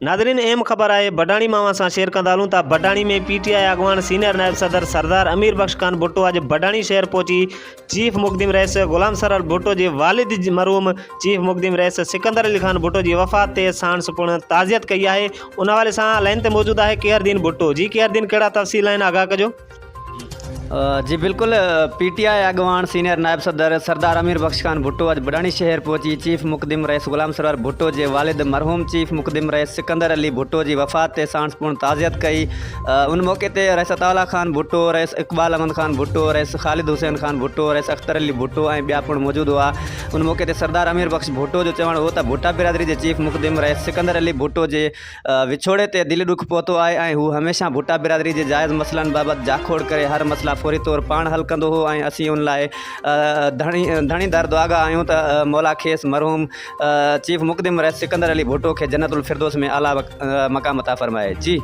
Nadreen अहम ख़बर है बडाणी मां सां शेयर कंदा हलूं था। बडाणी में पीटीआई अगवान सीनियर नायब सदर सरदार अमीर बख्श खान भुट्टो अॼु बडाणी शहर पहुची चीफ मुक़दिम रईस ग़ुलाम सरवर भुट्टो के वालिद मरहूम चीफ मुक़दिम रईस सिकंदर अली खान भुट्टो की वफ़ात ते सांस पिणु ताज़ियत कई है। उन हवाले से लाइन ते मौजूद है केहरदीन भुट्टो। जी केहरदीन, कड़ा तफ़सील आहिनि आगाह कजो। जी बिल्कुल, पीटीआई अगवान सीनियर नायब सदर सरदार अमीर बख्श खान भुट्टो अज बडाणी शहर पहुंची चीफ मुक़दिम रईस ग़ुलाम सरवर भुट्टो के वालिद मरहूम चीफ मुक़दिम रईस सिकंदर अली भुट्टो की वफ़ात ते सांस पूर्ण ताज़ियत कई। उन मौके ते rice Ataullah Khan Bhutto, rice Iqbal Ahmad Khan Bhutto, rice Khalid Hussain Khan Bhutto, rice Akhtar Ali Bhutto ऐं ॿिया पिणु मौजूद हुआ। उन मौके ते सरदार अमीर बख्श भुट्टो जो चवणु हो त भुट्टा बिरादरी के चीफ मुक़दिम रईस सिकंदर अली भुट्टो के विछोड़े ते दिली दुख पहुतो है ऐं हू हमेशा भुट्टा बिरादरी के जायज़ मसलन बाबत जाखोड़ करे हर मसला फौरी तौर पाण हल कंदो हो ऐं असीं उन लाइ धणी दर्द आगाह आहियूं त मौला खेस मरहूम चीफ मुक़दिम रईस सिकंदर अली भुट्टो के जन्नतुल फिरदौस में आला मक़ाम अता फ़रमाए। जी।